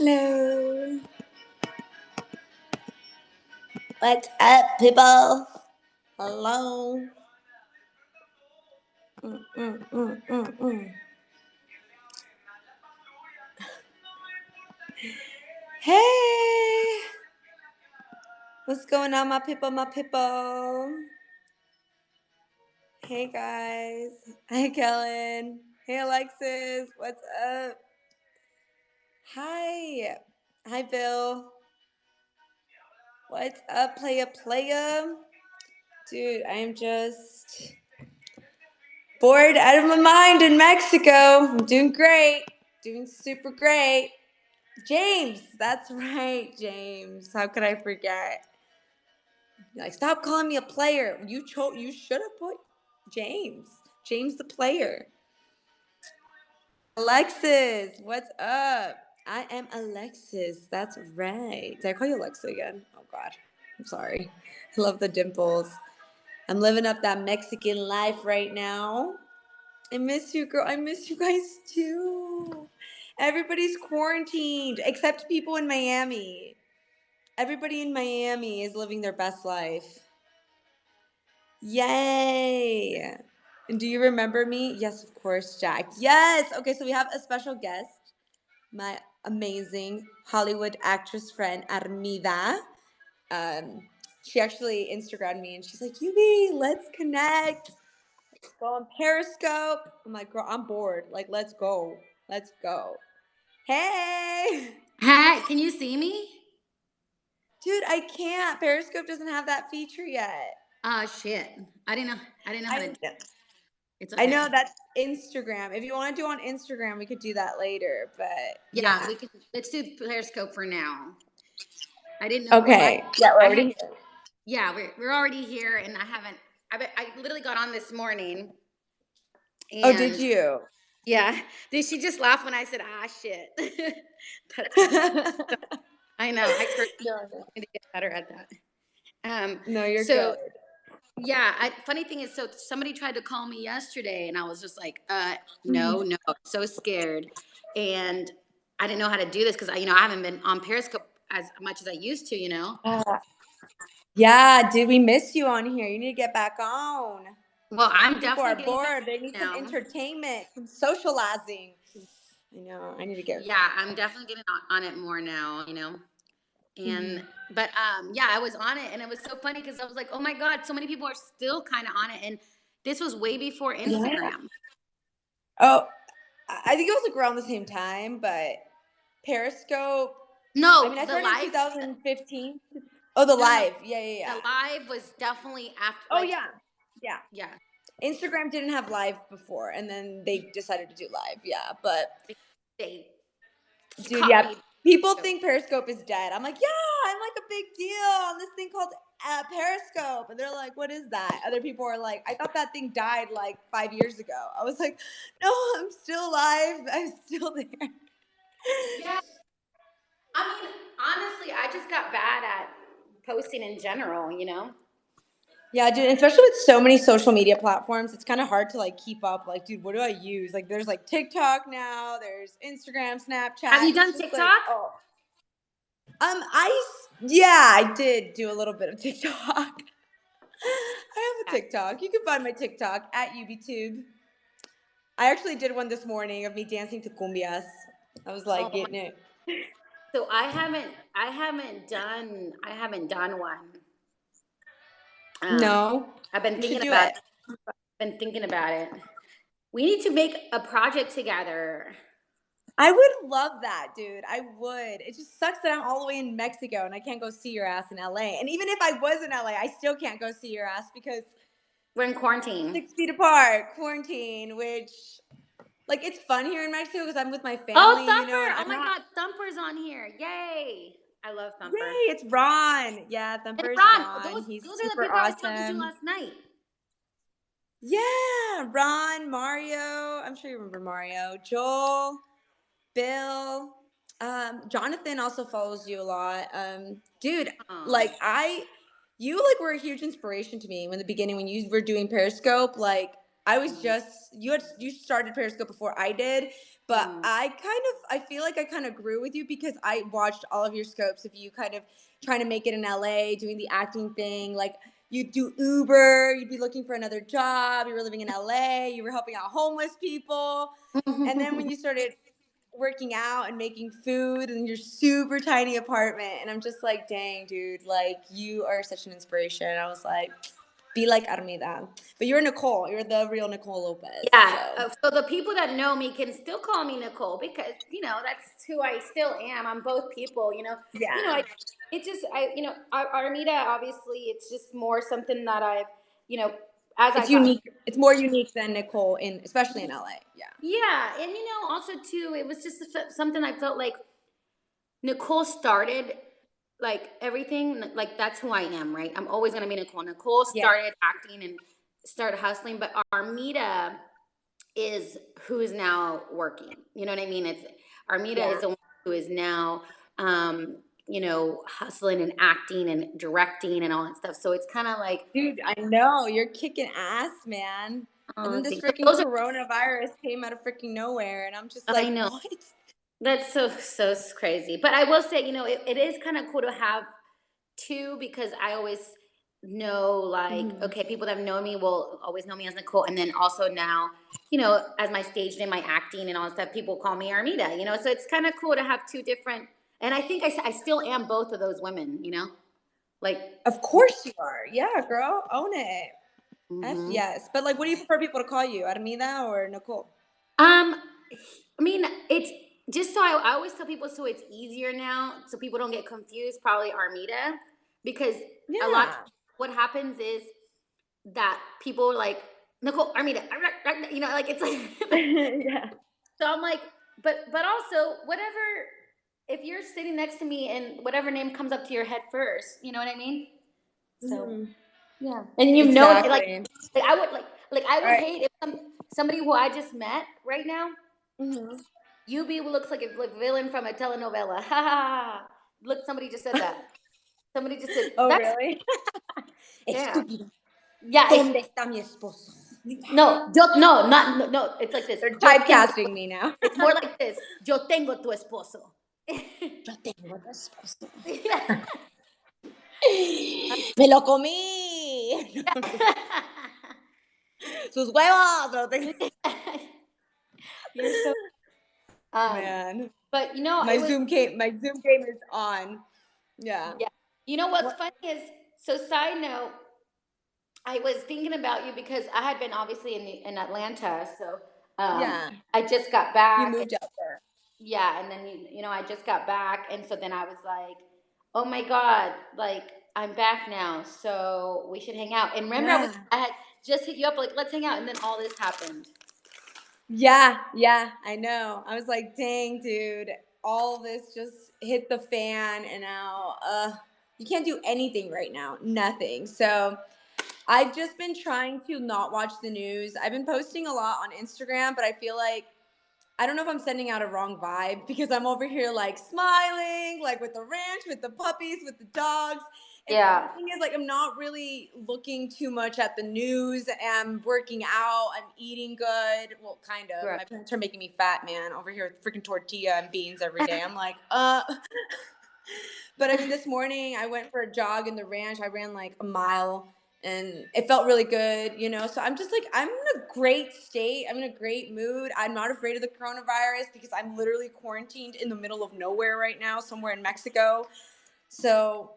Hello. What's up, people? Hello. Mm, mm, mm, mm, mm. Hey. What's going on, my people, my people? Hey, guys. Hi, Kellen. Hey, Alexis. What's up? Hi. Hi, Bill. What's up, playa? Dude, I am just bored out of my mind in Mexico. I'm doing great. Doing super great. James, that's right, James. How could I forget? You're like, stop calling me a player. You should have put James. James the player. Alexis, what's up? I am Alexis. That's right. Did I call you Alexa again? Oh God. I'm sorry. I love the dimples. I'm living up that Mexican life right now. I miss you, girl. I miss you guys too. Everybody's quarantined except people in Miami. Everybody in Miami is living their best life. Yay! And do you remember me? Yes, of course, Jack. Yes! Okay, so we have a special guest, my amazing Hollywood actress friend, Armida. She actually Instagrammed me and she's like, Yubi, let's connect. Let's go on Periscope. I'm like, girl, I'm bored. Like, let's go. Let's go. Hey! Hi, can you see me? Dude, I can't. Periscope doesn't have that feature yet. Oh shit. I didn't know. I didn't know how to I do it. It's I okay. know that's Instagram. If you want to do on Instagram, we could do that later. But Yeah, yeah. we can let's do Periscope for now. I didn't know Okay. Yeah, we're I already had here. yeah, we're already here and I literally got on this morning Oh, did and you? yeah, did she just laugh when I said shit? That's funny. I know. I No, need to get better at that. Um no, you're so good. Yeah, funny thing is, so somebody tried to call me yesterday, and I was just like, Mhm. no, so scared, and I didn't know how to do this because I haven't been on Periscope as much as I used to, Yeah, dude, we miss you on here. You need to get back on. Well, I'm People are definitely getting back bored. They need some now. entertainment, some socializing. I know. I need to get. Yeah, I'm definitely getting on it more now, Mhm. and but yeah, I was on it, and it was so funny because I was like, oh my god, so many people are still kind of on it, and this was way before Yeah. Instagram. Oh, I think it was like around the same time, but Periscope. I No, mean, I the started in live, 2015. Oh, the no, live. Yeah, yeah, the yeah. live was definitely after, Oh, like, yeah. Yeah. yeah. Instagram didn't have live before, and then they decided to do live. Yeah, but They dude, yeah, copied. people think Periscope is dead. I'm like, yeah, I'm like a big deal on this thing called Periscope, and they're like, what is that? Other people are like, I thought that thing died like 5 years ago. I was like, no, I'm still alive. I'm still there. Yeah, I mean, honestly, I just got bad at posting in general. Yeah, dude, especially with so many social media platforms, it's kind of hard to like keep up. Like, dude, what do I use? Like, there's like TikTok now, there's Instagram, Have Snapchat. you It's done just like, TikTok? oh, yeah, I did do a little bit of TikTok. I have a Yeah. TikTok. You can find my TikTok at UBTube. I actually did one this morning of me dancing to cumbias. I was Oh like my. getting it. So I haven't done one. Um, No, I've been you should thinking do about it. it. Been thinking about it. We need to make a project together. I would love that, dude. I would. It just sucks that I'm all the way in Mexico and I can't go see your ass in LA. And even if I was in LA, I still can't go see your ass because We're in quarantine. 6 feet apart, quarantine, which, like, it's fun here in Mexico because I'm with my Oh, family, and Thumper! Oh I'm my not. God, Thumper's on here! Yay! I love Thumper. Yay, it's Ron. Yeah, And Thumper's Ron, Ron. those He's those are the super people I was talking to awesome. last night. Yeah, Ron, Mario. I'm sure you remember Mario. Joel, Bill. Jonathan also follows you a lot. Dude, Oh, like you like were a huge inspiration to me in the beginning when you were doing Periscope. Like I was just you started Periscope before I did, but Mm. I feel like I kind of grew with you because I watched all of your scopes of you kind of trying to make it in LA, doing the acting thing. Like you'd do Uber, you'd be looking for another job, you were living in LA, you were helping out homeless people. And then when you started working out and making food in your super tiny apartment, and I'm just like, dang, dude, like you are such an inspiration. I was like, be like Armida. But you're Nicole. You're the real Nicole Lopez. Yeah. So So the people that know me can still call me Nicole because that's who I still am. I'm both people. yeah, It just Armida. Obviously, it's just more something that I've you know as I it's got. unique. It's more unique than Nicole especially in LA. Yeah. Yeah, and also too, it was just something I felt like Nicole started like everything. Like that's who I am, right? I'm always gonna be Nicole. Nicole Yeah. started acting and started hustling, but Armida is who is now working. You know what I mean? It's Armida Yeah. is the one who is now hustling and acting and directing and all that stuff. So it's kind of like, Dude, I know. You're kicking ass, man. And then this freaking those are, coronavirus came out of freaking nowhere. And I'm just I like, know what? that's so crazy. But I will say, it is kind of cool to have two because I always know like, Mhm. okay, people that know me will always know me as Nicole. And then also now, as my stage name, my acting and all that stuff, people call me Armida, so it's kind of cool to have two different, and I think I still am both of those women, like, Of course you are. Yeah, girl. Own it. F hmm yes. But like, what do you prefer people to call you? Armida or Nicole? um, I mean, it's just so I always tell people so it's easier now, so people don't get confused. Probably Armida, because a lot. Yeah. What happens is that people are like Nicole Armida, like it's like. yeah. So I'm like, but also whatever. If you're sitting next to me and whatever name comes up to your head first, you know what I mean? So Mhm. yeah, and Exactly. like I would like I All would right. hate if somebody who I just met right now. Mhm. UB looks like a villain from a telenovela. Ha ha ha. Look, somebody just said that. Somebody just said Oh, that's really? yeah. Estúpido. Yeah, ¿Dónde está mi esposo? no, no, not no. It's like this. They're Yo tengo. typecasting me now. It's more like this. Yo tengo tu esposo. Yo tengo tu esposo. Yeah. Me lo comí. Sus huevos. Lo tengo. You're so Man, but my it was Zoom game is on. Yeah. yeah. What's What? funny is so side note, I was thinking about you because I had been obviously in Atlanta, so Yeah. I just got You back. moved out there. Yeah, and then I just got back, and so then I was like, oh my god, like I'm back now, so we should hang out. And remember, Yeah. I had just hit you up like let's hang out, and then all this happened. Yeah. Yeah. I know. I was like, dang, dude, all this just hit the fan, and now, you can't do anything right now. Nothing. So I've just been trying to not watch the news. I've been posting a lot on Instagram, but I feel like I don't know if I'm sending out a wrong vibe because I'm over here like smiling, like with the ranch, with the puppies, with the dogs. And the Yeah, thing is, like, I'm not really looking too much at the news. I'm working out. I'm eating good. Well, kind of. right. My parents are making me fat, man. Over here with freaking tortilla and beans every day. I'm like, But I mean, this morning I went for a jog in the ranch. I ran like a mile and it felt really good. So I'm just like, I'm in a great state. I'm in a great mood. I'm not afraid of the coronavirus because I'm literally quarantined in the middle of nowhere right now, somewhere in Mexico. So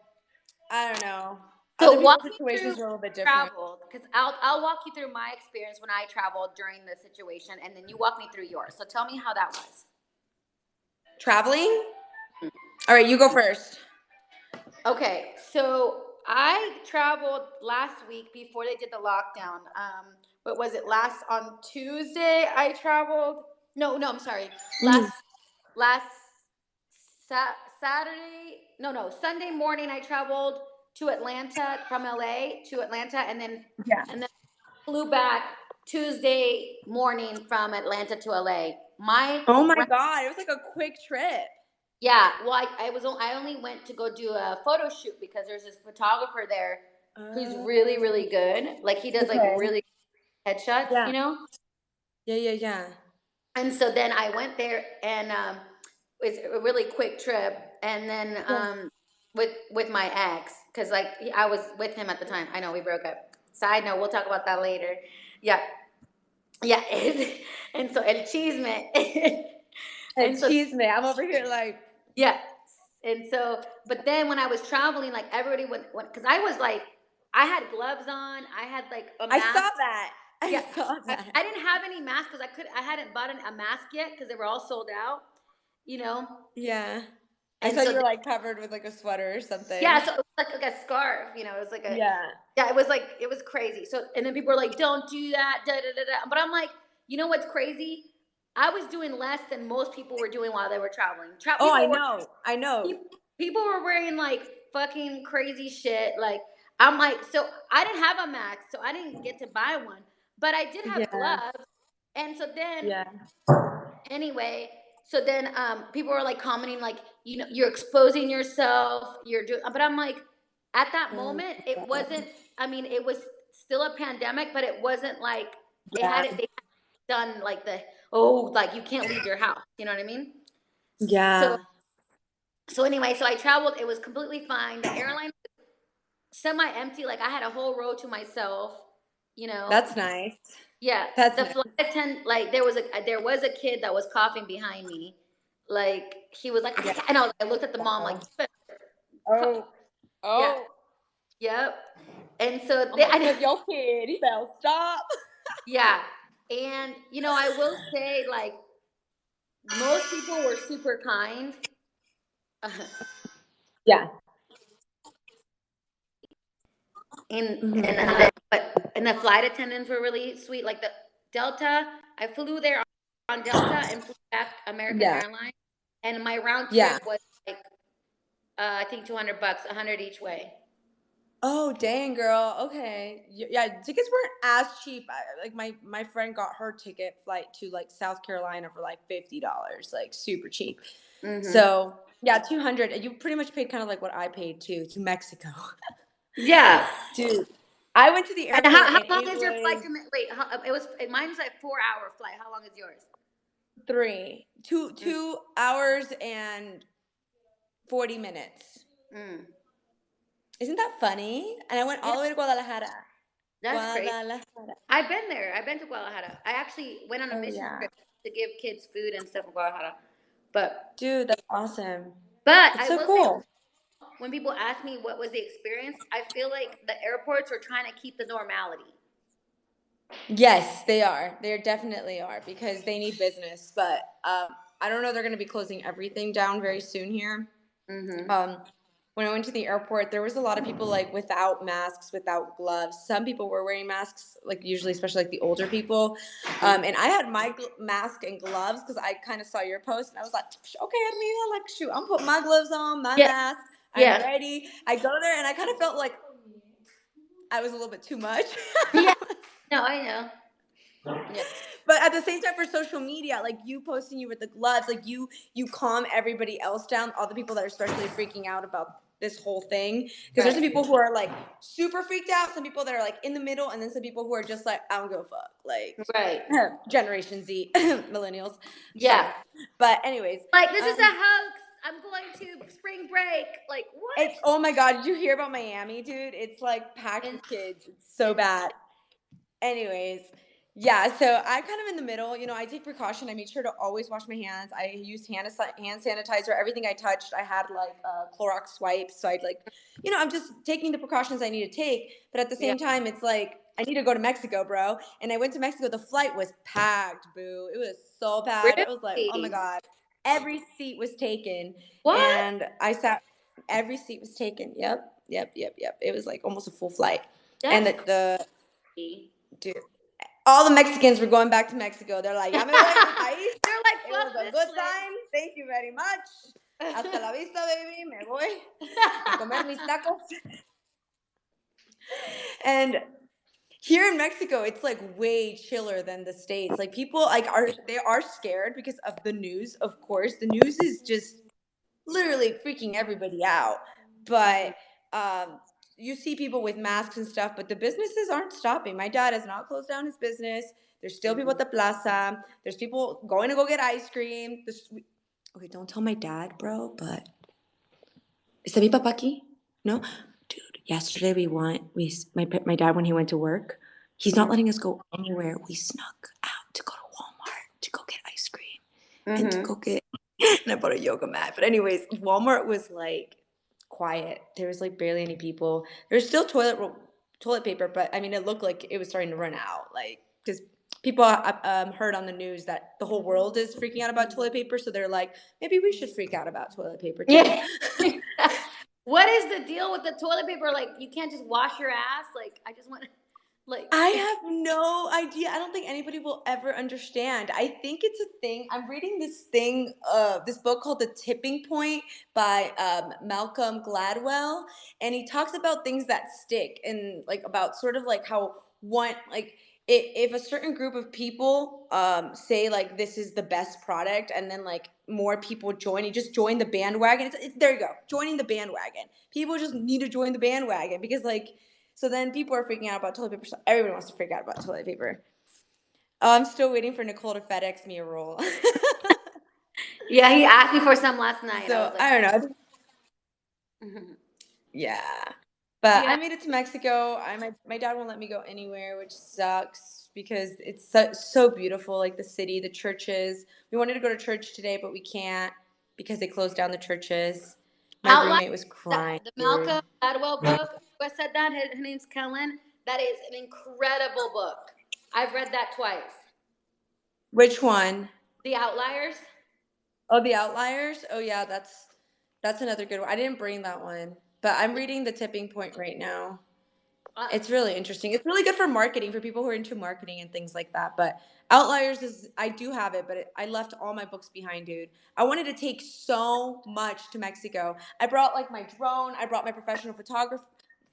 I don't know. Other So walk people's me through situations are a little bit different. travel because I'll walk you through my experience when I traveled during the situation, and then you walk me through yours. So tell me how that was. Traveling? All right, you go first. Okay, so I traveled last week before they did the lockdown. What was it? Last on Tuesday I traveled. No, I'm sorry. Mhm. Last Saturday. No, Sunday morning I traveled to Atlanta from LA to Atlanta, and then Yeah. flew back Tuesday morning from Atlanta to LA. Oh my God. It was like a quick trip. Yeah, well, I only went to go do a photo shoot because there's this photographer there who's really Oh, really good. Like he does like okay. really. headshots, Yeah. Yeah. And so then I went there, and it's a really quick trip. And then Yeah. with my ex, because like I was with him at the time. I know we broke up. Side note, we'll talk about that later. Yeah, yeah. And so el chisme. And so Excuse me. I'm over here like, yeah, and so but then when I was traveling, like everybody went because I was like I had gloves on, I had like a I saw mask. that. I Yeah, saw that. I didn't have any masks because I hadn't bought a mask yet because they were all sold out, you know. Yeah. I And saw so you were like covered with like a sweater or something. yeah, so it was like a scarf, it was like a Yeah. yeah, it was like it was crazy. So and then people were like, "Don't do that," da da da da. But I'm like, you know what's crazy? I was doing less than most people were doing while they were traveling. Oh, I know. I know. People were wearing like fucking crazy shit. Like I'm like, so I didn't have a mask, so I didn't get to buy one, but I did have Yeah. gloves. And so then Yeah. anyway, so then people were like commenting like, you're exposing yourself, you're doing, but I'm like, at that Oh moment, my it God. wasn't. I mean, it was still a pandemic, but it wasn't like Yeah. they had done like like you can't leave your house. You know what I mean? So Yeah. anyway, so I traveled. It was completely fine. The airline was semi-empty. Like I had a whole row to myself. You know. That's nice. Yeah. That's The nice. flight attendant, like there was a kid that was coughing behind me. Like he was like, Yeah. and I looked at the mom like, Oh. yeah, Oh. yep. And so I'm they, like, cause your kid, he better stop. yeah. And I will say like most people were super kind. Yeah. And the flight attendants were really sweet. Like the Delta, I flew there on Delta and flew back American Yeah. Airlines, and my round Yeah. trip was like I think $200, 100 each way. Oh, dang, girl. Okay. Yeah, tickets weren't as cheap. Like my friend got her ticket flight to like South Carolina for like $50, like super cheap. Mm-hmm. So yeah, 200. You pretty much paid kind of like what I paid too to Mexico. Yeah, Dude, I went to the and airport how and long it is your flight was to? Wait, mine's like 4 hour flight. How long is yours? 2 hours and 40 minutes. Mm. Isn't that funny? And I went Yeah, all the way to Guadalajara. that's crazy. Guadalajara. I've been there. I've been to Guadalajara. I actually went on a Oh mission yeah. trip to give kids food and stuff in Guadalajara. But Dude, that's awesome. That's I so will say, cool. when people ask me what was the experience, I feel like the airports are trying to keep the normality. Yes, they are. They definitely are because they need business. But I don't know. They're going to be closing everything down very soon here. Mm-hmm. When I went to the airport, there was a lot of people like without masks, without gloves. Some people were wearing masks, like usually, especially like the older people. And I had my mask and gloves because I kind of saw your post and I was like, okay, Armida, like shoot, I'm putting my gloves on, my Yeah, mask. I'm yeah, ready. I go there and I kind of felt like I was a little bit too much. yeah. No, I know. Yeah, But at the same time, for social media, like you posting you with the gloves, like you calm everybody else down, all the people that are especially freaking out about this whole thing, because there's some right, people who are like super freaked out, some people that are like in the middle, and then some people who are just like, I don't give a fuck, like right. Generation Z, millennials. Yeah. Sorry, but anyways, Like, this is a hoax. I'm going to spring break. Like, what? it's, oh my god, did you hear about Miami, dude? It's like packed And with kids. It's so bad. Anyways, yeah, so I'm kind of in the middle. I take precaution. I make sure to always wash my hands. I use hand sanitizer. Everything I touched, I had like Clorox wipes. So I'd like, I'm just taking the precautions I need to take. But at the yeah. same time, it's like, I need to go to Mexico, bro. And I went to Mexico. The flight was packed, boo. It was so bad. It was like, oh my Really? God. Every seat was taken. What? And every seat was taken. Yep. It was like almost a full flight. And That's the crazy. dude, all the Mexicans were going back to Mexico. They're like, ya me voy a mi país. They're like, It was fuck a this good place. time. Thank you very much. Hasta la vista, baby. Me voy a comer mis tacos. And here in Mexico, it's like way chiller than the States. Like people they are scared because of the news, of course. The news is just literally freaking everybody out. But you see people with masks and stuff, but the businesses aren't stopping. My dad has not closed down his business. There's still people at the plaza. There's people going to go get ice cream. Okay, don't tell my dad, bro, but is mi papá aquí? No? Dude, yesterday my dad, when he went to work, he's not letting us go anywhere. We snuck out to go to Walmart to go get ice cream and to go get, and I bought a yoga mat. But anyways, Walmart was like quiet. There was like barely any people. There's still toilet paper, but I mean, it looked like it was starting to run out. Like, because people heard on the news that the whole world is freaking out about toilet paper, so they're like, maybe we should freak out about toilet paper too. Yeah. What is the deal with the toilet paper? Like, you can't just wash your ass? Like, I just want, like. I have no idea. I don't think anybody will ever understand. I think it's a thing. I'm reading this book called The Tipping Point by Malcolm Gladwell, and he talks about things that stick and like about sort of like how one like if a certain group of people say like this is the best product, and then like more people join, you just join the bandwagon. There you go, joining the bandwagon. People just need to join the bandwagon because like. So then people are freaking out about toilet paper. So everybody wants to freak out about toilet paper. I'm still waiting for Nicole to FedEx me a roll. Yeah, he asked me for some last night. So I don't know. Mm-hmm. Yeah. But yeah. I made it to Mexico. My dad won't let me go anywhere, which sucks because it's so beautiful. Like the city, the churches. We wanted to go to church today, but we can't because they closed down the churches. My roommate was crying. The Malcolm Gladwell book. Who said that? Her name's Kellen. That is an incredible book. I've read that twice. Which one? The Outliers. Oh, The Outliers? Oh yeah, that's another good one. I didn't bring that one, but I'm reading The Tipping Point right now. It's really interesting. It's really good for marketing, for people who are into marketing and things like that. But Outliers I do have it, but I left all my books behind, dude. I wanted to take so much to Mexico. I brought like my drone. I brought my professional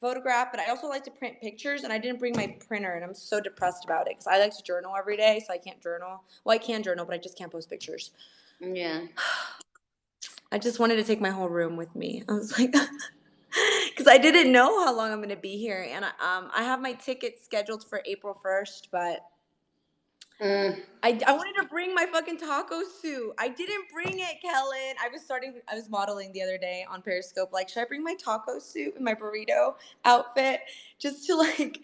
photograph, but I also like to print pictures, and I didn't bring my printer, and I'm so depressed about it because I like to journal every day, so I can't journal. Well, I can journal, but I just can't post pictures. Yeah. I just wanted to take my whole room with me. I was like, because I didn't know how long I'm going to be here, and I have my ticket scheduled for April 1st, but I wanted to bring my fucking taco suit. I didn't bring it, Kellen. I was modeling the other day on Periscope. Like, should I bring my taco suit and my burrito outfit just to like?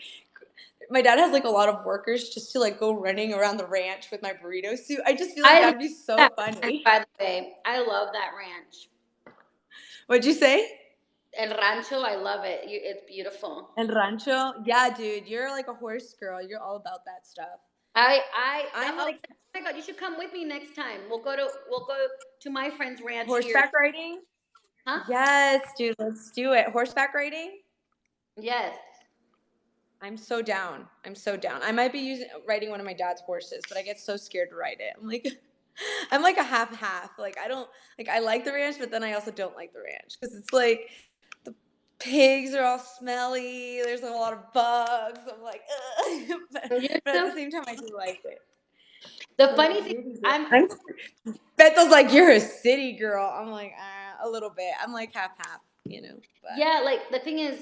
My dad has like a lot of workers just to like go running around the ranch with my burrito suit. I just feel like that'd be so funny. By the way, I love that ranch. What'd you say? El Rancho, I love it. It's beautiful. El Rancho, yeah, dude, you're like a horse girl. You're all about that stuff. I'm like, oh my God, you should come with me next time. We'll go to my friend's ranch. Horseback riding? Huh? Yes, dude, let's do it. Horseback riding? Yes. I'm so down. I might be riding one of my dad's horses, but I get so scared to ride it. I'm like a half. Like I like the ranch, but then I also don't like the ranch because it's like the pigs are all smelly. There's a lot of bugs. I'm like, ugh. but at the same time, I do like it. The funny thing, Beto's like, you're a city girl. I'm like, a little bit. I'm like half, you know. But. Yeah, like the thing is,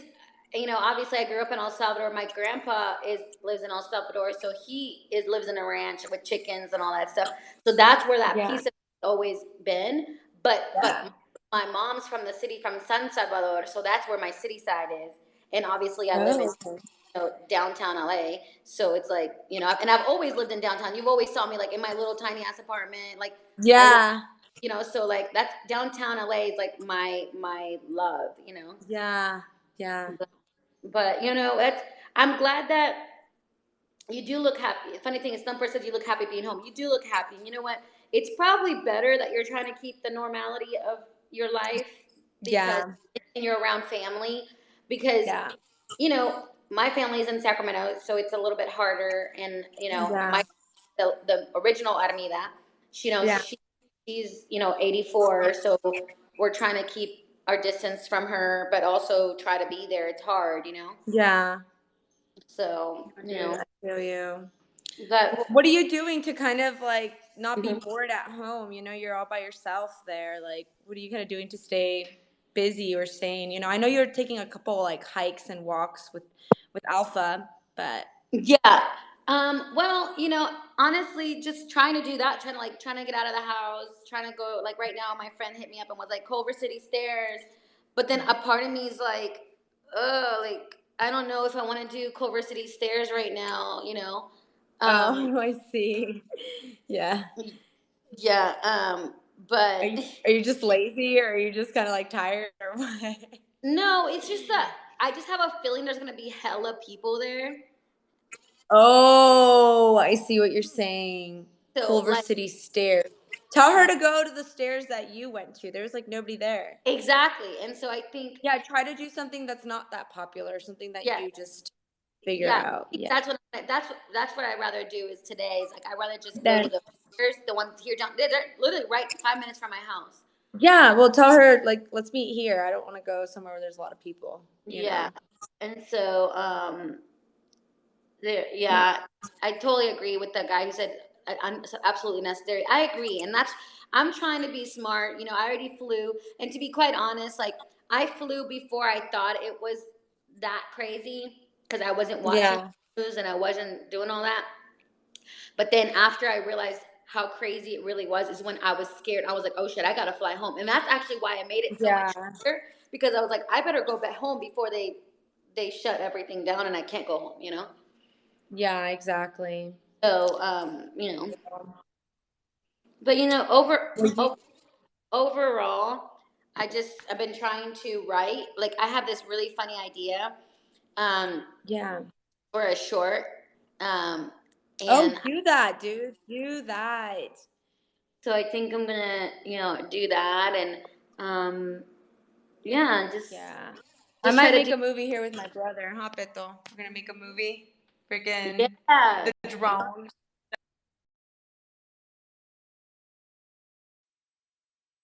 you know, obviously I grew up in El Salvador. My grandpa lives in El Salvador, so he lives in a ranch with chickens and all that stuff. So that's where that piece of it has always been. But my mom's from the city, from San Salvador, so that's where my city side is. And obviously I live in downtown LA, so it's like, you know, and I've always lived in downtown. You've always saw me like in my little tiny ass apartment, like you know, so like that's downtown LA is like my love, you know. Yeah. But you know, I'm glad that you do look happy. The funny thing is, some person says you look happy being home. You do look happy, and you know what? It's probably better that you're trying to keep the normality of your life because you're around family. Because you know, my family is in Sacramento, so it's a little bit harder. And you know, the original Armida, she's 84, so we're trying to keep our distance from her, but also try to be there. It's hard, you know. Yeah. So you know, I feel you. But what are you doing to kind of like not be bored at home? You know, you're all by yourself there. Like, what are you kind of doing to stay busy, you were saying. You know, I know you're taking a couple like hikes and walks with Alpha, but Yeah. Well, honestly, just trying to do that, trying to get out of the house, trying to go, like right now, my friend hit me up and was like, Culver City stairs. But then a part of me is like, like, I don't know if I want to do Culver City stairs right now. Um, oh, I see. Yeah. yeah. Are But you are you just lazy or are you just kind of like tired or what? no, it's just that I just have a feeling there's going to be hella people there. Oh, I see what you're saying. So, Culver like, City stairs. Tell her to go to the stairs that you went to. There's like nobody there. exactly. And so I think, Yeah, try to do something that's not that popular, something that yeah. you just figure Yeah, out. Yeah. that's what I'd rather do is today. Is like I'd rather just go to Then the ones here down. They're literally right 5 minutes from my house. yeah, well tell her like let's meet here. I don't want to go somewhere where there's a lot of people, you Yeah, know. and so yeah, I totally agree with the guy who said absolutely necessary. I agree, and I'm trying to be smart. I already flew, and to be quite honest, like I flew before I thought it was that crazy because I wasn't watching Yeah. news and I wasn't doing all that. But then after I realized how crazy it really was, is when I was scared. I was like, oh shit, I gotta fly home, and that's actually why I made it so much Yeah. harder because I was like, I better go back home before they shut everything down and I can't go home. Yeah, exactly. So, but overall, I've been trying to write. Like, I have this really funny idea, um, Yeah. for a short, Oh, and do that, dude. Do that. so I think I'm gonna, do that, and yeah, Yeah. I just try might to make do. a movie here with my brother, huh, Beto? We're gonna make a movie. Freaking Yeah, the drone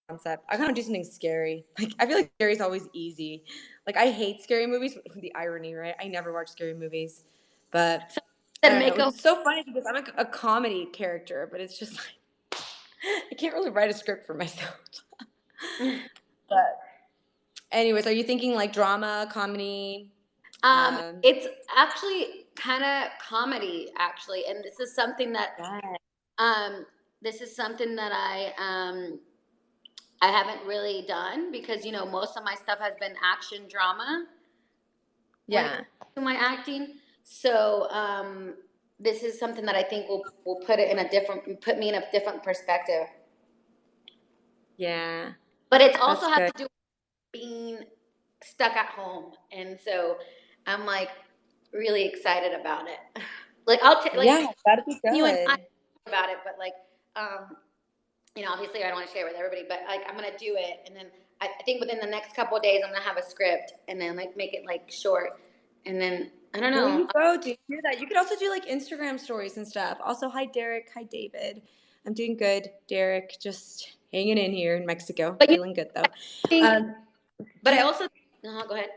concept. I kind of do something scary. Like I feel like scary is always easy. Like I hate scary movies. The irony, right? I never watch scary movies, but so I then don't know. make a. It's so funny because I'm a comedy character, but it's just like I can't really write a script for myself. But anyways, are you thinking like drama, comedy? It's actually kind of comedy, actually, and Yeah. um, this is something that I haven't really done because most of my stuff has been action drama when it Yeah. comes to my acting. So this is something that I think will put me in a different perspective. Yeah. But it's also That's has good. to do with being stuck at home, and so I'm like really excited about it. Like Yeah, that'd be you and I good. about it, but like obviously I don't want to share it with everybody, but like I'm gonna do it, and then I think within the next couple of days I'm gonna have a script, and then like make it like short, and then I don't There know. you go, dude. Do that. You could also do like Instagram stories and stuff. Also, hi Derek, hi David. I'm doing good, Derek. Just hanging in here in Mexico. But Feeling good though. I think, Um, but do I you, also go ahead.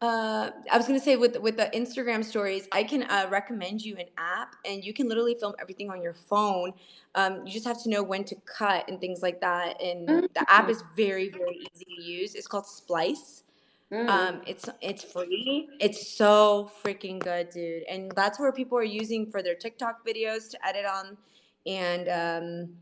I was gonna say with the Instagram stories, I can recommend you an app, and you can literally film everything on your phone. You just have to know when to cut and things like that. And the app Mm, is very very easy to use. It's called Splice. mm, It's free. It's so freaking good, dude. And that's where people are using for their TikTok videos to edit on, and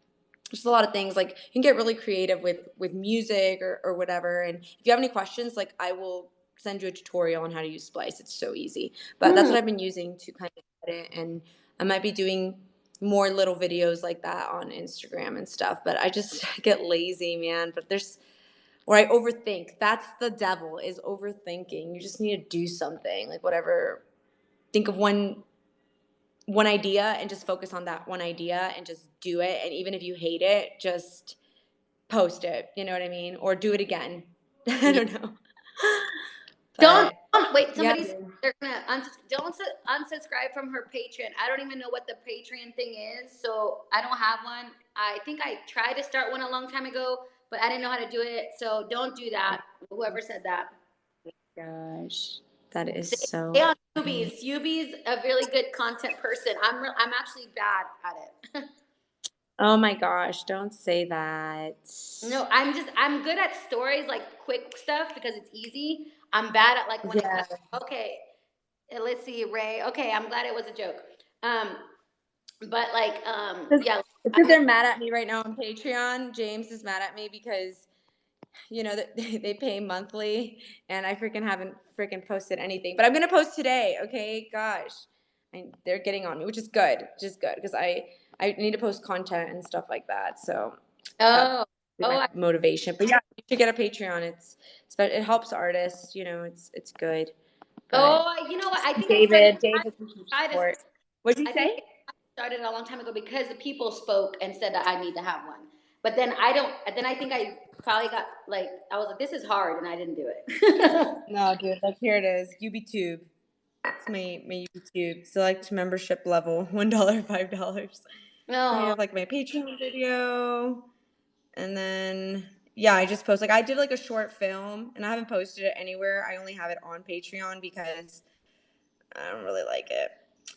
just a lot of things. Like you can get really creative with music or whatever. And if you have any questions, like I will send you a tutorial on how to use Splice. It's so easy. But that's mm. what I've been using to kind of edit, and I might be doing more little videos like that on Instagram and stuff. But I just get lazy, man. But there's or I overthink. That's the devil is overthinking. You just need to do something, like whatever. Think of one idea and just focus on that one idea and just do it. And even if you hate it, just post it. You know what I mean? Or do it again. I Yeah. don't know. Don't, But wait. yeah, Somebody's dude. they're gonna unsubscribe from her Patreon. I don't even know what the Patreon thing is, so I don't have one. I think I tried to start one a long time ago, but I didn't know how to do it. So don't do that. Whoever said that. Gosh, that is Stay so on funny. Yubi's. Yubi's a really good content person. I'm actually bad at it. Oh my gosh, don't say that. No, I'm good at stories, like quick stuff, because it's easy. I'm bad at like when it Yeah. comes, okay, let's see, Ray. Okay, I'm glad it was a joke. Um, but like, It's yeah, because they're mad at me right now on Patreon. James is mad at me because, they pay monthly and I freaking haven't freaking posted anything. But I'm gonna post today, okay? Gosh. They're getting on me, which is good. Just good because I need to post content and stuff like that. So that's oh, my oh, motivation. But yeah, you should get a Patreon. It helps artists, it's good. But you know what? I think David's a huge I support. What'd you I think say? I started a long time ago because the people spoke and said that I need to have one. But then I don't. Then I think I probably got like I was like, this is hard, and I didn't do it. No, dude, like here it is. UbiTube. It's my YouTube. Select membership level. $1, $5. I No, have like my Patreon video. And then yeah, I just post like I did like a short film and I haven't posted it anywhere. I only have it on Patreon because I don't really like it.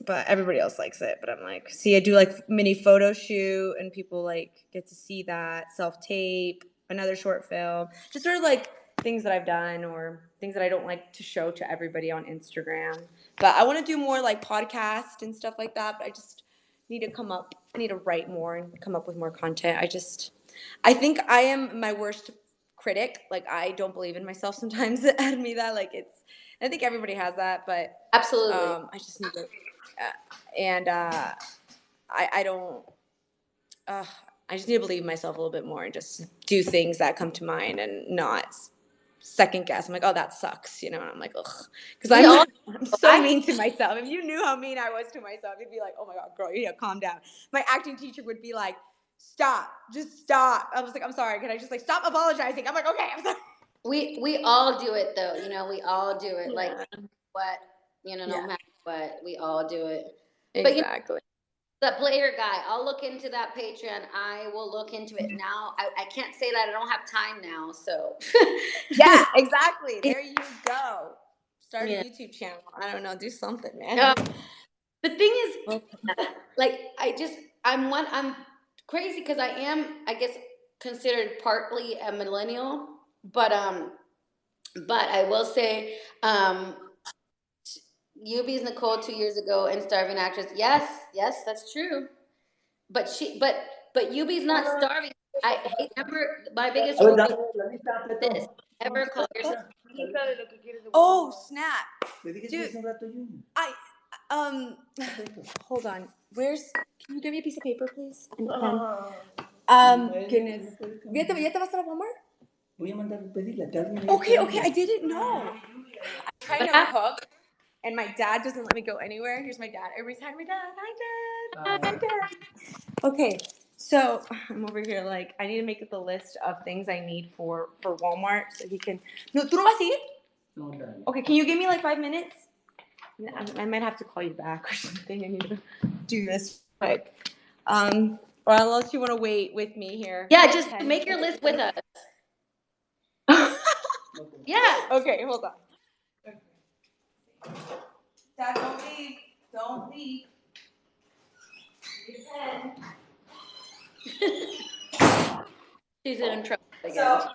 But everybody else likes it. But I'm like, see, I do like mini photo shoot and people like get to see that, self tape, another short film. Just sort of like things that I've done or things that I don't like to show to everybody on Instagram. But I want to do more like podcast and stuff like that. But I need to write more and come up with more content. I think I am my worst critic. Like I don't believe in myself sometimes at me that like I think everybody has that, but absolutely. I just need to, and I don't. Uh, I just need to believe in myself a little bit more and just do things that come to mind and not second guess. I'm like, oh, that sucks, and I'm like, ugh, because We all. I'm so I mean to myself. If you knew how mean I was to myself, you'd be like, oh my god, girl, you need to calm down. My acting teacher would be like, stop, just stop. I was like, I'm sorry, can I just like stop apologizing? I'm like, okay, I'm sorry. we all do it though. We all do it. Like Yeah, what no yeah, matter what, we all do it. But exactly. the player guy, I'll look into that Patreon. I will look into it now. I can't say that I don't have time now, so Yeah, exactly. There you go. Start a yeah. YouTube channel. I don't know, do something, man. The thing is, Well, like, I'm crazy because I am, I guess, considered partly a millennial, but I will say, Yubi's Nicole 2 years ago and Starving Actress. Yes, that's true. But Yubi's not starving. I hate never. My biggest rule was this: ever call yourself. oh, snap. Dude, I hold on. Can you give me a piece of paper, please? And a pen. Goodness. ¿Ya te vas a la Walmart? Voy a mandar pedirla, Carmen. Okay, I didn't know. I'm trying What to happened? cook, and my dad doesn't let me go anywhere. Here's my dad. Everybody's hi, my dad. Hi, Dad. Hi, Dad. Okay, so I'm over here like I need to make the list of things I need for Walmart so he can. No, ¿tú no vas a ir? No, dale. Okay, can you give me like 5 minutes? I might have to call you back or something. I need to do this quick. Or unless you want to wait with me here. Yeah, just make your list with us. Yeah. Okay, hold on. Dad, don't leave. Don't leave. She's in trouble again. So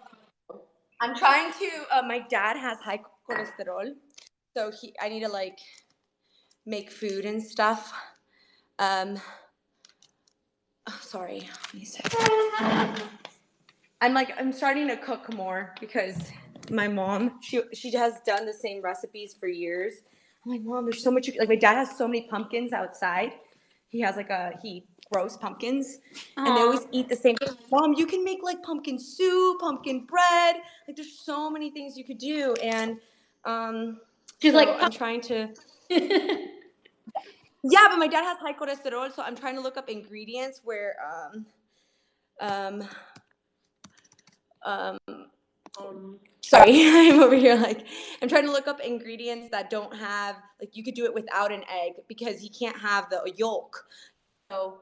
I'm trying to. My dad has high cholesterol, so I need to like make food and stuff. Sorry. I'm starting to cook more because my mom she has done the same recipes for years. I'm like, Mom, there's so much. Like my dad has so many pumpkins outside. He grows pumpkins, and they always eat the same thing. Mom, you can make like pumpkin soup, pumpkin bread. Like there's so many things you could do, and She's so like, I'm trying to. Yeah, but my dad has high cholesterol, so I'm trying to look up ingredients where sorry, I'm over here like I'm trying to look up ingredients that don't have like you could do it without an egg because he can't have the yolk. So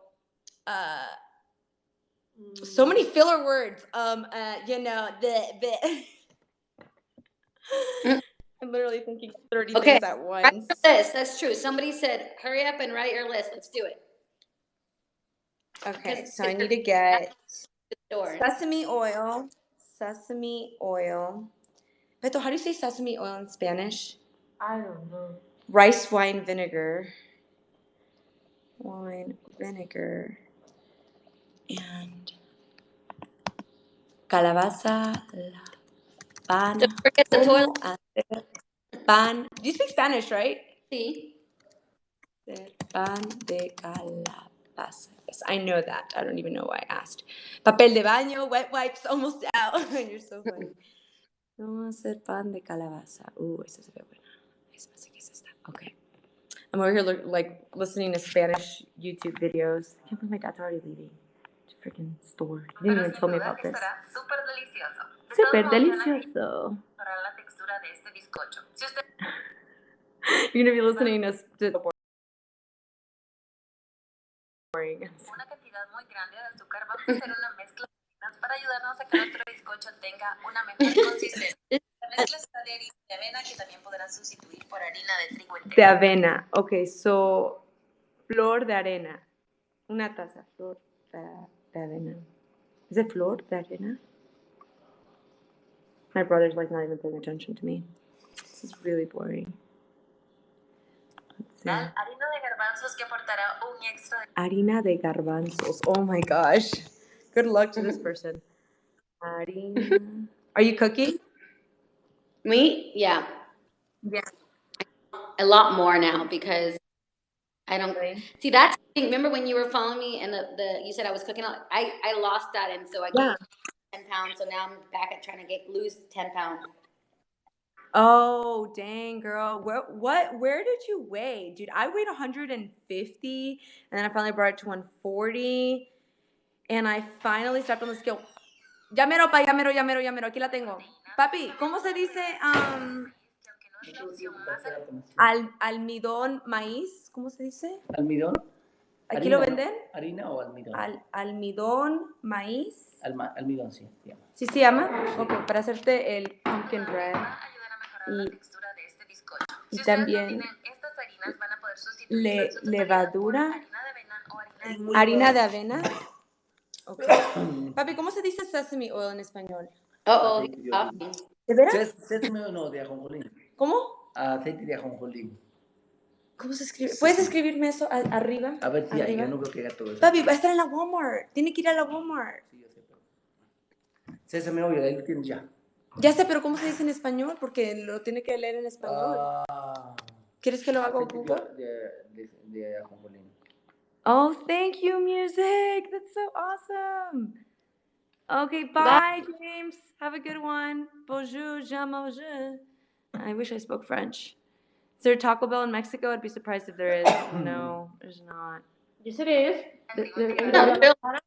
so many filler words. The I'm literally thinking 30 okay, things at write once. your list. That's true. Somebody said, hurry up and write your list. Let's do it. Okay, so I need to get Store. sesame oil. Beto, how do you say sesame oil in Spanish? I don't know. Rice wine vinegar. And calabaza, la pan. Don't forget the toilet. ¿Cómo hacer pan? You speak Spanish, right? Sí. Hacer pan de calabaza. Yes, I know that. I don't even know why I asked. Papel de baño, wet wipes, almost out. You're so funny. ¿Cómo hacer pan de calabaza? Esa se ve buena. Esa me hace que es esta. Okay. I'm over here listening to Spanish YouTube videos. I can't believe my dad's already leaving. Freaking store. He didn't even tell me about this. Súper delicioso. De Súper todos modos, van a delicioso. mejorar la textura de este bizcocho. Si usted You're gonna be listening to boring. una cantidad muy grande de azúcar, vamos a hacer una mezcla de harinas para ayudarnos a que nuestro bizcocho tenga una mejor consistencia. La mezcla está de harina de avena que también podrás sustituir por harina de trigo De entero. avena. Okay, so flor de arena. Una taza, flor de avena. Is it flor de arena? My brother's like not even paying attention to me. This is really boring. Let's see. Harina de garbanzos que aportará un extra de Harina de garbanzos. Oh my gosh. Good luck to this person. Harina. Are you cooking? Me? Yeah. Yeah. A lot more now because I don't see that's the thing. Remember when you were following me and the you said I was cooking I lost that and so I gained 10 pounds, so now I'm back at trying to lose 10 pounds. Oh, dang, girl. Where did you weigh? Dude, I weighed 150 and then I finally brought it to 140 and I finally stepped on the scale. Ya mero, pa, ya mero. Aquí la tengo. Papi, ¿cómo se dice? Almidón, maíz, ¿cómo se dice? ¿Almidón? ¿Aquí ¿Harina, lo venden? no? ¿Harina o almidón? Almidón, maíz. Almidón, sí, se llama. ¿Sí se llama? Ok, para hacerte el pumpkin bread. va a ayudar a mejorar la textura de este bizcocho. Y Si ustedes no también tienen estas harinas, van a poder sustituirla en su totalidad por levadura, harina de avena o harina de harina de avena. Ok. Papi, ¿cómo se dice sesame oil en español? Aceite de oliva. ¿De veras? Sésame o no, de ajonjolín. ¿Cómo? Aceite de ajonjolín. ¿Cómo se escribe? ¿Puedes escribirme eso arriba? A ver si hay, arriba. yo no creo que haya todo eso. Papi, va a estar en la Walmart. Tiene que ir a la Walmart. Sí, yo sé, pero... Sésame oil, ahí lo tienes ya. Ya sé, pero ¿cómo se dice en español? Porque lo tiene que leer en español. ¿Quieres que lo haga en Google? De ajonjolín. Oh, thank you, music. That's so awesome. Okay, bye, James. Have a good one. Bonjour, Jean Bonjour. I wish I spoke French. Is there a Taco Bell in Mexico? I'd be surprised if there is. No, there's not. Yes, it is.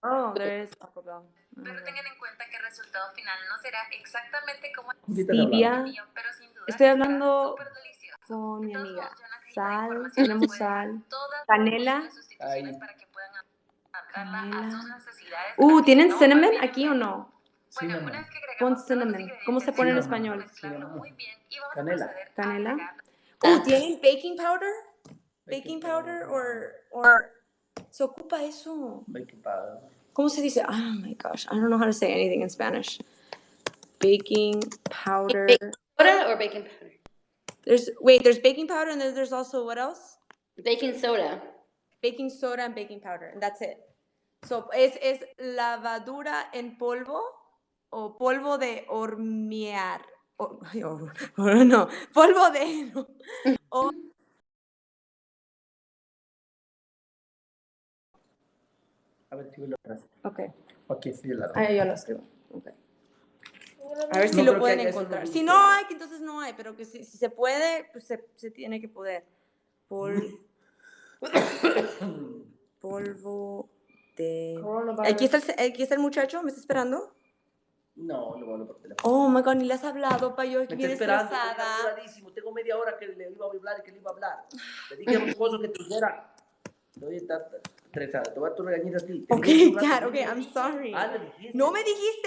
Oh, there is Taco Bell. Pero tengan en cuenta que el resultado final no será exactamente como Stevia. pero sin duda Estoy estará hablando súper delicioso. con mi De todos amiga. modos, Jonah Green da Sal, información tenemos después de sal. todas Canela. las sustituciones para que puedan adaptarla a sus necesidades. ¿Tienen No, cinnamon también aquí o no? Bueno, Cinnamon. una vez que agregamos Pon todos los cinnamon. ¿Cómo se pone en ingredientes, español? mezclarlo muy bien y vamos a Canela. proceder a Canela. agregar ¿Tienen baking powder? Baking powder or se ocupa eso. Baking powder. ¿Cómo se dice? Oh my gosh, I don't know how to say anything in Spanish. Baking powder. Baking soda or baking powder? There's baking powder and then there's also what else? Baking soda. Baking soda and baking powder, and that's it. So, ¿es lavadura en polvo o polvo de hornear? No, polvo de... A ver, escríbelo atrás. Ok, Aquí sí, la ahí yo lo escribo. Okay. A ver si No lo creo que pueden haya eso, encontrar. no Si creo. no hay, que entonces no hay, pero que si se puede, pues se tiene que poder. Polvo de... Aquí está el muchacho, ¿me está esperando? No, lo voy a hablar por teléfono. Oh my God, ni le has hablado, pa, yo Me aquí está bien esperando, estresada. estoy apuradísimo. Tengo media hora que le iba a hablar y que le iba a hablar. Le dije a mi esposo que tuviera. Estoy estresada. Te voy a tu regañar a ti. Okay, Dad, okay, I'm sorry. Ah, le dijiste.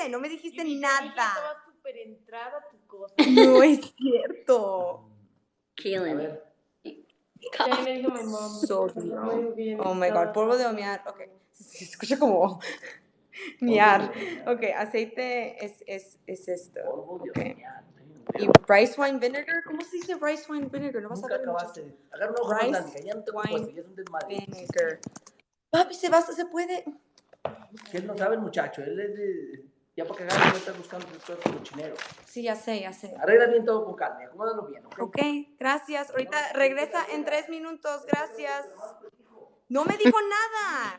No me dijiste Y nada. estaba súper entrada tu cosa. No es cierto. A Keelan. ver. Ya me dijo mi mamá. Sodio. Oh my God, polvo de hornear. Okay. Se escucha como miar. Ok, aceite es esto. Polvo de Ok. hornear. Y rice wine vinegar, ¿cómo se dice rice wine vinegar? No vas a Nunca ver mucho. acabaste. Agarra una hoja más Rice grande, que ya no tengo wine puesto, ya es un desmadre. vinegar. Papi, se puede. Que él no sabe el muchacho, él es de... Ya para cagar no está buscando todo el cochinero. Sí, ya sé, ya sé. Arregla bien todo con calma, acomódalo bien, ¿ok? Ok, gracias. Ahorita regresa en 3 minutos. Gracias. No me dijo nada.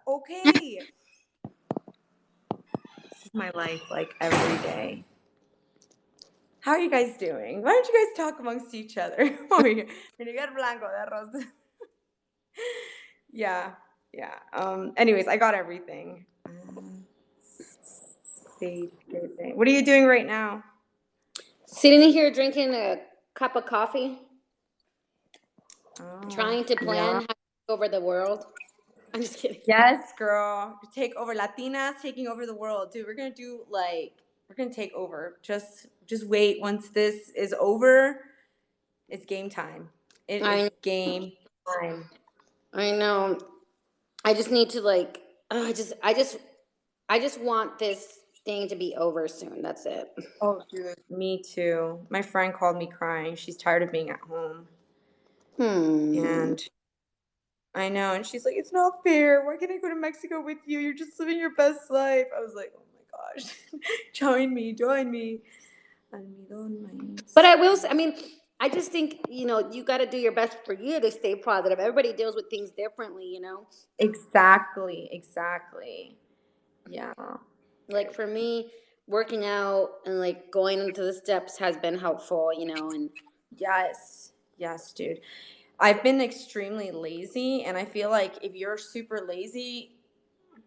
Ok. This is my life, like every day. How are you guys doing? Why don't you guys talk amongst each other? Over here. Vinegar blanco de arroz. Yeah. Anyways, I got everything. What are you doing right now? Sitting here drinking a cup of coffee, Oh, trying to plan yeah. how to take over the world. I'm just kidding. Yes, girl. Take over. Latinas taking over the world. Dude, we're gonna take over. Just wait. Once this is over, it's game time. It is game time. I know. I just need to like. I just want this thing to be over soon. That's it. Oh, dude. Me too. My friend called me crying. She's tired of being at home. And I know. And she's like, it's not fair. Why can't I go to Mexico with you? You're just living your best life. I was like, oh my gosh. Join me. But I mean, I just think, you got to do your best for you to stay positive. Everybody deals with things differently, Exactly. Yeah. Like for me, working out and like going into the steps has been helpful, and Yes, dude. I've been extremely lazy, and I feel like if you're super lazy,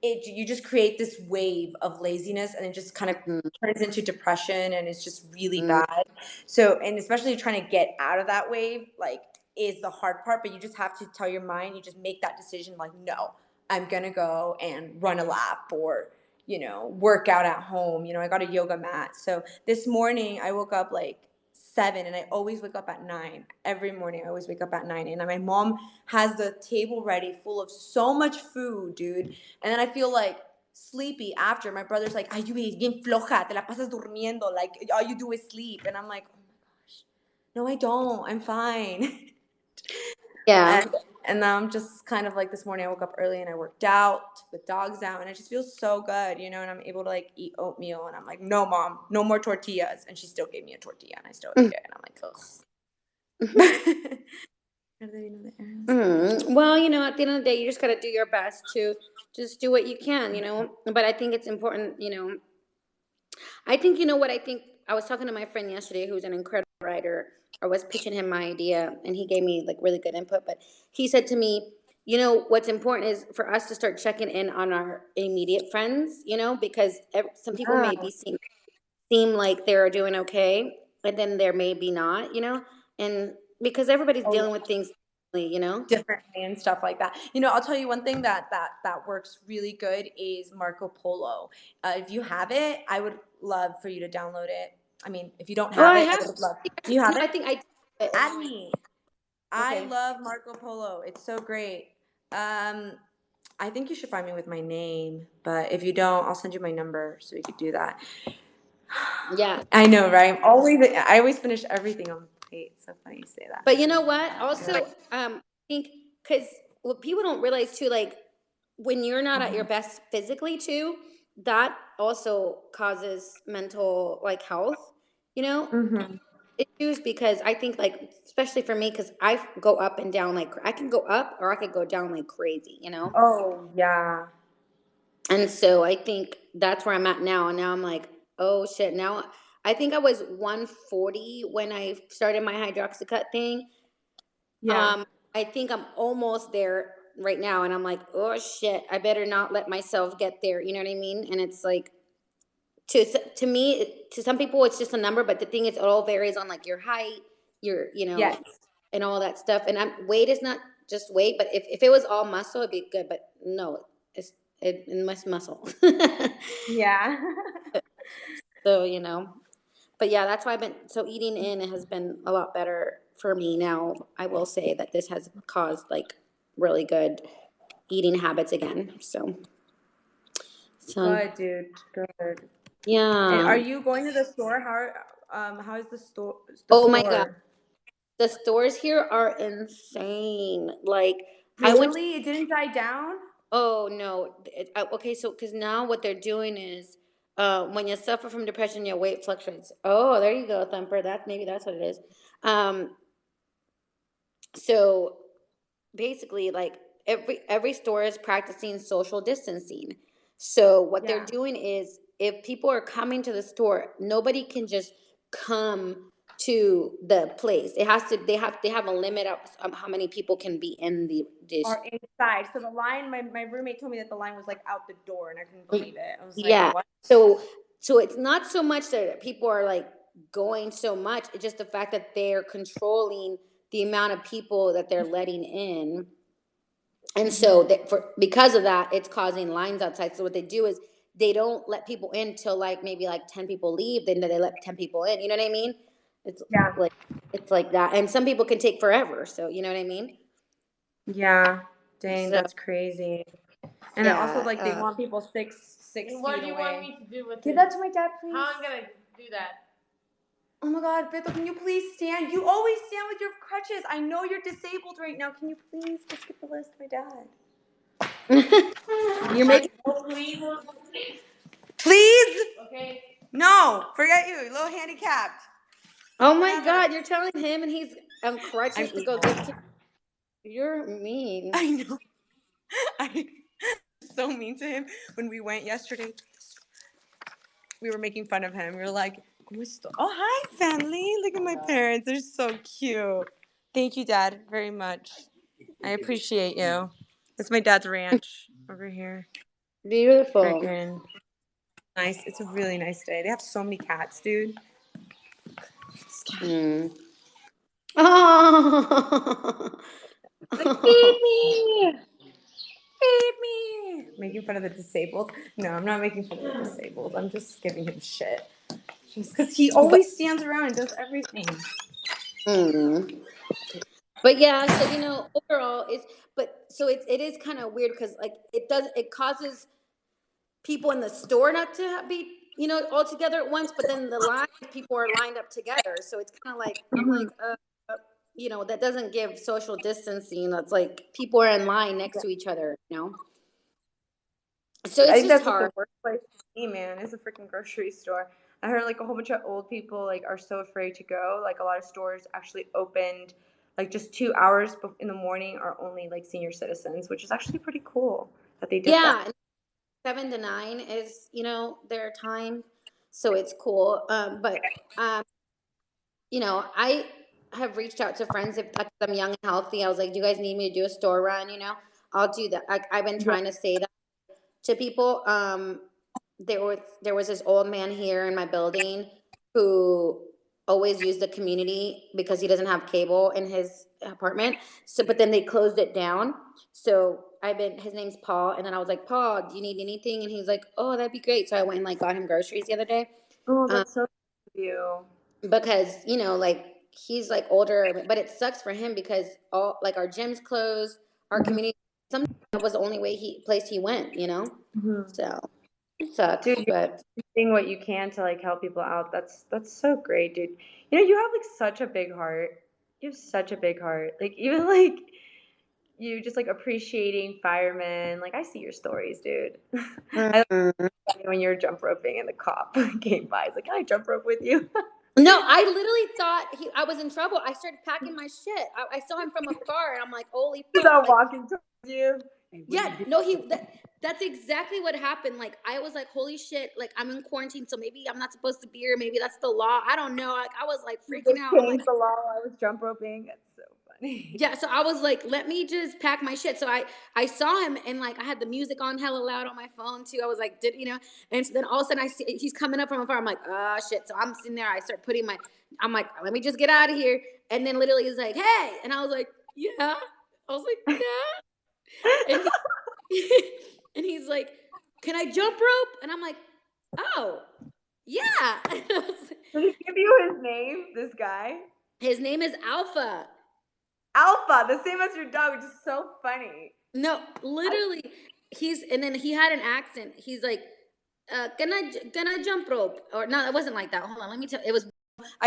you just create this wave of laziness, and it just kind of turns into depression, and it's just really bad. So, and especially trying to get out of that wave, like, is the hard part. But you just have to tell your mind, you just make that decision, like, no, I'm gonna go and run a lap, or work out at home. I got a yoga mat. So this morning I woke up like 7, and I always wake up at 9. Every morning I always wake up at 9, and my mom has the table ready full of so much food, dude. And then I feel like sleepy after. My brother's like, ay, you bien floja, te la pasas durmiendo, like all you do is sleep. And I'm like, oh my gosh, no, I don't, I'm fine. yeah. And now I'm just kind of like, this morning I woke up early and I worked out, took the dogs out, and it just feels so good, and I'm able to like eat oatmeal, and I'm like, no, Mom, no more tortillas. And she still gave me a tortilla, and I still ate it, and I'm like, ugh. Well, at the end of the day, you just got to do your best to just do what you can, but I think it's important, I think, what I think, I was talking to my friend yesterday who's an incredible writer. I was pitching him my idea, and he gave me like really good input, but he said to me, what's important is for us to start checking in on our immediate friends, because some people may be seem like they're doing okay, and then there may be not, and because everybody's dealing with things, differently and stuff like that. I'll tell you one thing that works really good is Marco Polo. If you have it, I would love for you to download it. I mean, if you don't have I would love. Do you have it? I think Add me. I Okay. love Marco Polo. It's so great. I think you should find me with my name, but if you don't, I'll send you my number so we could do that. Yeah. I know, right? I always finish everything on plate. So funny you say that. But you know what? Also, I think because what people don't realize too, like when you're not at your best physically too, that also causes mental like health, issues. Because I think like, especially for me, because I go up and down, like I can go up or I could go down like crazy, Oh, yeah. And so I think that's where I'm at now. And now I'm like, oh shit. Now I think I was 140 when I started my hydroxycut thing. Yeah. I think I'm almost there right now. And I'm like, oh shit, I better not let myself get there. You know what I mean? And it's like, to me, to some people, it's just a number. But the thing is, it all varies on like your height, your, Yes. and all that stuff. And weight is not just weight, but if it was all muscle, it'd be good. But no, it must muscle. Yeah. So, but yeah, that's why so eating in has been a lot better for me now. I will say that this has caused like really good eating habits again. So Good, dude. Good. And yeah. are you going to the store? How is the store? Oh my God. The stores here are insane. Like I went. Really? It didn't die down? Oh no. Okay, so because now what they're doing is, when you suffer from depression, your weight fluctuates. Oh, there you go, Thumper. That's what it is. So basically, like every store is practicing social distancing. So what they're doing is, if people are coming to the store, nobody can just come to the place. It has to. They have a limit of how many people can be in the dish. Or inside. So the line, my roommate told me that the line was like out the door, and I couldn't believe it. I was like, what? So it's not so much that people are like going so much. It's just the fact that they're controlling the amount of people that they're letting in. And so because of that, it's causing lines outside. So what they do is they don't let people in till like maybe like 10 people leave, then they let 10 people in. You know what I mean? It's like that. And some people can take forever. So you know what I mean? Yeah. Dang, that's crazy. And also like they want people six feet away. What do you want me to do with Give it? that to my dad, please. How I'm gonna do that? Oh my God, Beto, can you please stand? You always stand with your crutches. I know you're disabled right now. Can you please just give the list to my dad? You're making. Oh, please. Please? Okay. No, forget you. Little handicapped. Oh my God, you're telling him, and he's on crutches to go get to. You're mean. I know. I'm so mean to him. When we went yesterday, we were making fun of him. We were like, oh, hi, family. Look at my parents. They're so cute. Thank you, Dad, very much. I appreciate you. That's my dad's ranch over here. Beautiful. Freaking nice. It's a really nice day. They have so many cats, dude. Oh. Feed me. Feed me. Making fun of the disabled. No, I'm not making fun of the disabled. I'm just giving him shit. Just because he always stands around and does everything. But yeah, so overall it is kind of weird because like it causes people in the store not to be all together at once, but then the lines people are lined up together, so it's kind of like I'm like that doesn't give social distancing. That's like people are in line next to each other, So it's just hard. The worst place to be, man, is a freaking grocery store. I heard like a whole bunch of old people like are so afraid to go. Like a lot of stores actually opened like just 2 hours in the morning are only like senior citizens, which is actually pretty cool that they did that. Yeah, 7 to 9 is their time, so it's cool. But I have reached out to friends if I'm young and healthy. I was like, do you guys need me to do a store run? I'll do that. I've been trying to say that to people. There was this old man here in my building who always used the community because he doesn't have cable in his apartment. So, but then they closed it down. So his name's Paul. And then I was like, Paul, do you need anything? And he's like, oh, that'd be great. So I went and like got him groceries the other day. Oh, that's so nice of you. Because, like he's like older, but it sucks for him because all like our gym's closed, our community, sometimes that was the only place he went, So it sucks, dude, but doing what you can to like help people out. That's so great, dude. You have like such a big heart. You have such a big heart. Like even like you just like appreciating firemen. Like I see your stories, dude. I love when you're jump roping and the cop came by. He's like, "Can I jump rope with you?" No, I literally thought I was in trouble. I started packing my shit. I saw him from afar, and I'm like, "Holy fuck!" He's not walking towards you. Yeah, no, that's exactly what happened. Like, I was like, "Holy shit!" Like, I'm in quarantine, so maybe I'm not supposed to be here. Maybe that's the law. I don't know. Like, I was like freaking out. I'm like, the law while I was jump roping. That's so funny. Yeah, so I was like, let me just pack my shit. So I saw him, and like I had the music on hella loud on my phone too. I was like, and so then all of a sudden I see he's coming up from afar. I'm like, ah, shit. So I'm sitting there. I start I'm like, let me just get out of here. And then literally he's like, hey, and I was like, yeah. I was like, yeah. And he's like, can I jump rope? And I'm like, oh, yeah. Did he give you his name? This guy? His name is Alpha. Alpha, the same as your dog, which is so funny. No, literally, and then he had an accent. He's like, can I jump rope? Or no, it wasn't like that. Hold on, let me tell. It was